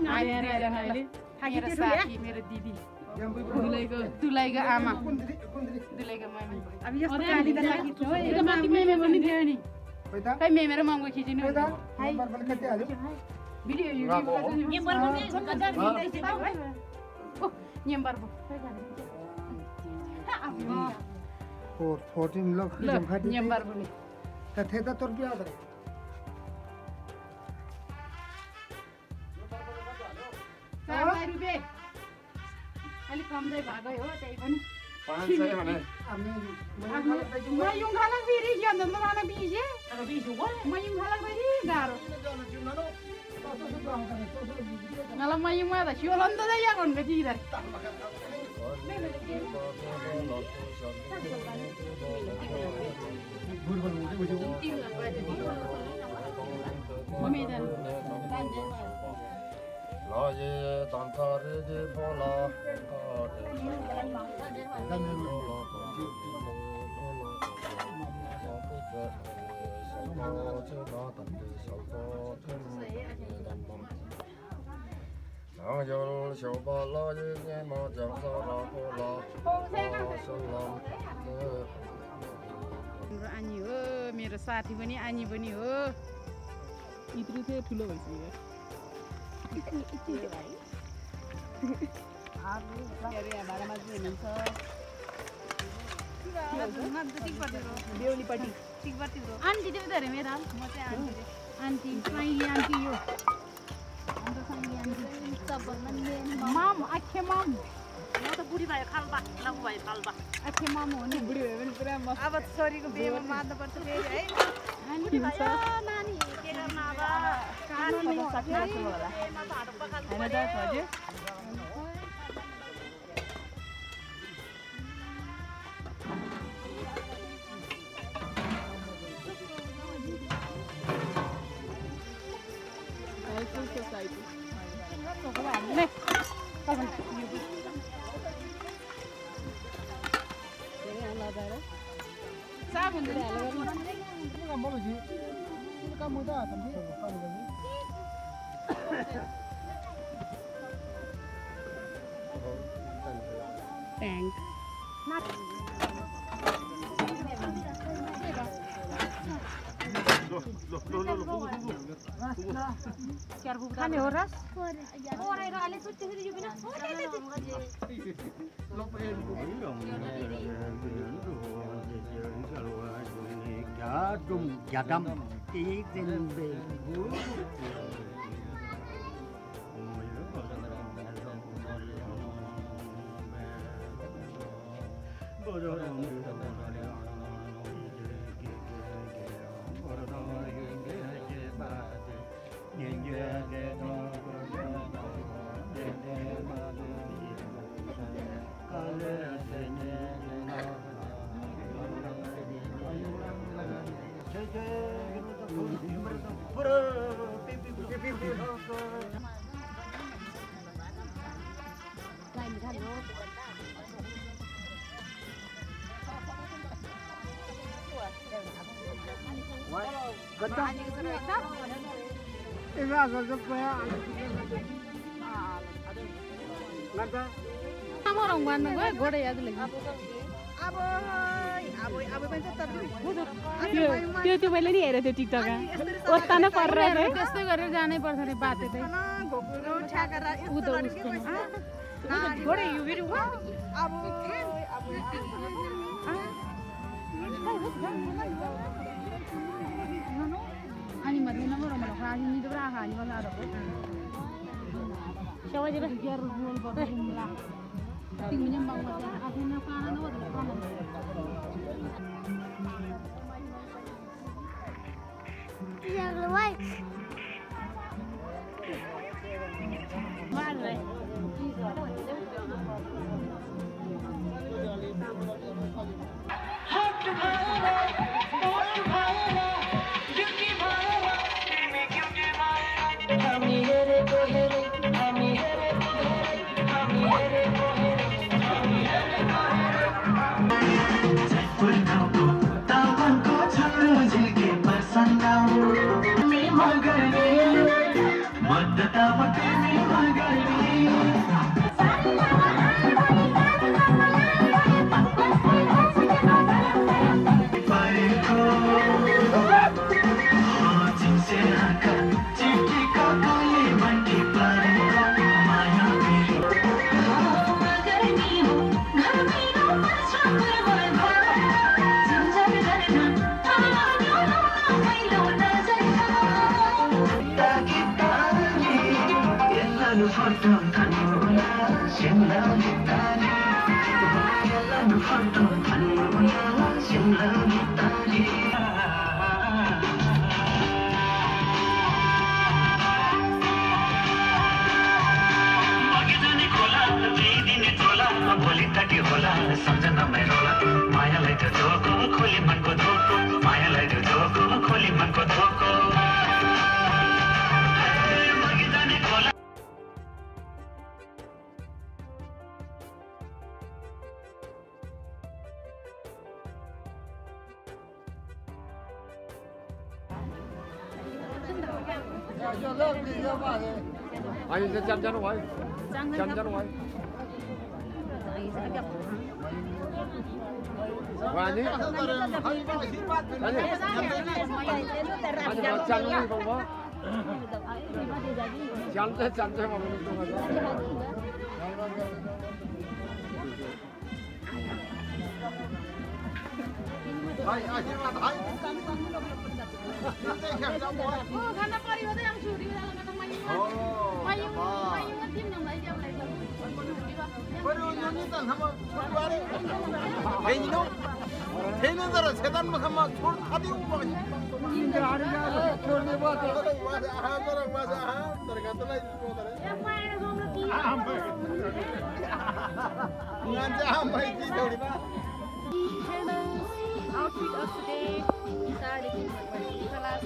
मेरो साथी मेरो दिदी दुलाईको आमा दुलाईको मम्मी अब यस्तो गाली त लाग्यो यो माथि मेमे पनि थियो नि खै मेमे र ममको खिचिनु भिडियो Nyembar bu. 14 लोग nyembar bu ni. थे तो रुपया आदर ₹4 अलि कम चाहिँ भएको हो त्यही पनि 500 भने म yung खालक फेरि ज्ञान न खाना बिजे अब बिजे हो म yung खालक फेरि गाह्रो Ngalam ma yung mata siolan ta ya kon ke ji dai Mami dan La ye dan ta re je bola Ani ho मेरो साथी पनि ani पनि हो इत्रु चाहिँ ठुलो भइसक्यो अरे बारेमा चाहिँ हुनुहुन्छ बेहुलीपट्टि टिकपट्टि हो आन्टी चाहिँ उता मेरो म चाहिँ आन्टी साइली आन्टी यो हाम्रो साइली आन्टी सबभन्दा मेन मम आखे मम म त बुढी भयो खाल्बा लम्बु भयो खाल्बा आखे मम हो नि बुढी भयो भने पुरा मस्त अब छोरीको बिहेमा मार्नु पर्छ फेरि है बुढी भयो नानी के गर्न अब कानुन सक्नु होला हैन त हजुर society. Thanks. खाने हो रस ओरे र आले सुत्ते फेरि यो बिना त्यो मैले नि हेरे त्यो टिकटक ओत्ता नै परेर त्यस्तै गरेर जानै पर्छ नि बाते चाहिँ घोकुरो ठ्याकेर उदो उसको घोडे यो फेरि अब अनि मध्य नम्बर मला खाली नि dobra खाली मला आरो शेवा जरा गियर रोल पर्छ जुमला तिमी नि बाबु आफैले पाना न होला Magar Anh sẽ chăn chăn ngoài. Chăn chăn ngoài. Ngoài nhỉ? Anh chăn đi không có. Chăn cho mà mình không có. Hai आशीर्वाद hai. खाना परियो त yang suri dalam kata mayu. Mayu tim yang lai jam lai. Baru nyoni tan sama bare. Hei no. Hei no zara setan ma sama chhod khadi umma. Inda ariga chhod de baat. Aha zara maza aha tergata lai bodare. Ya main gomlo ki. Nganja mai ji thodi ba. Outfit of today. Saree class.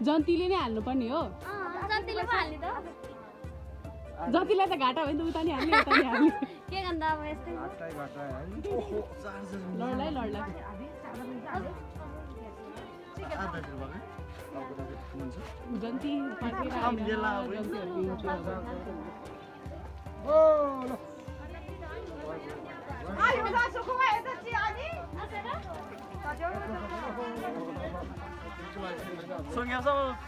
जन्तीले नै हाल्नु पर्ने हो जन्तीले पो हाल्ने त जतिलाई त घाटा भयो नि त उता नि हाल्ने उता नि हाल्ने के गर्दा अब यस्तै लड्लाई जन्ती Sungai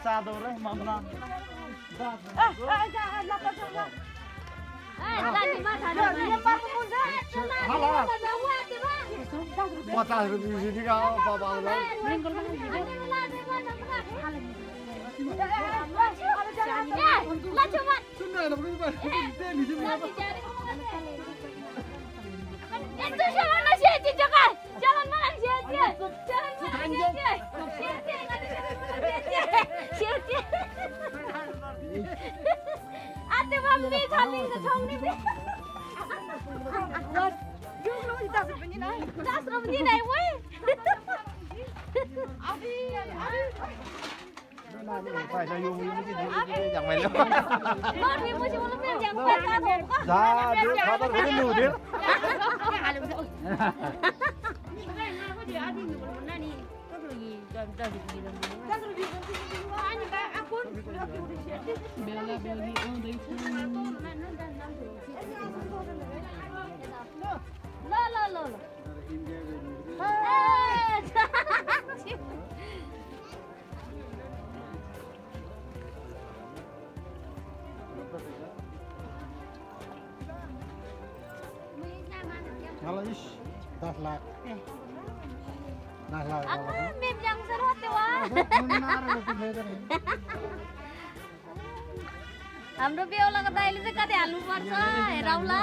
satu lah, mana? Patah di sini kau apa Itu jalan masih aja jangan. Jalan mana sih aja? Jalan mana aja? Siapa? Ate mami thali na thongni be. Jung lo kita sebenarnya nai. Das lo ni nai woi. Abi. Phải là dùng những cái gì chẳng mày đâu. Con đi mua cho nó biết chẳng phải ta thổ có. Dạ, đứa khó tao thấy nụ đứa. बेला बेली आउँदैछ ल Kalau is 10 lakh. 10 lakh. Mim yang seru wah. हाम्रो बेहुलाको दाइले चाहिँ कति हाल्नु पर्छ हेरौला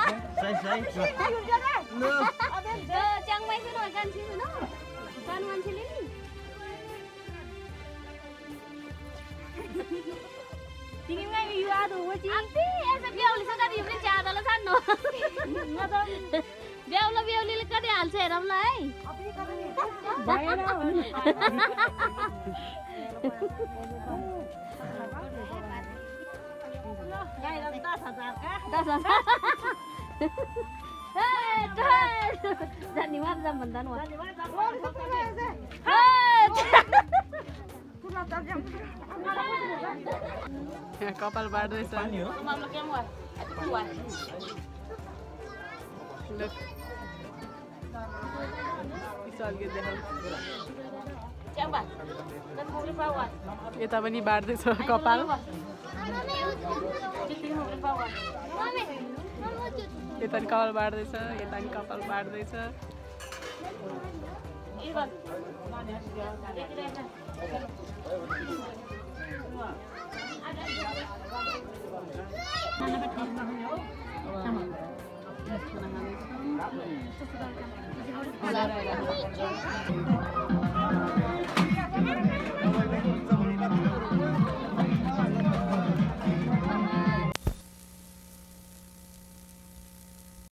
च्याङमै सुरु कान्छी न सानो मान्छेले नि तिमीमा यो आदो हो चाहिँ आन्टी यसो बेहुलीसँग कति पनि ज्यादाले छान्नु बेहुला बेहुलीले कति हाल्छ हेरौला है धन्यवाद भन्दा कपाल बाड्दैछ Coba. Dan mau bawah. यता पनि बाड्दैछ कपाल यता नि कपाल बाड्दैछ यता नि कपाल बाड्दैछ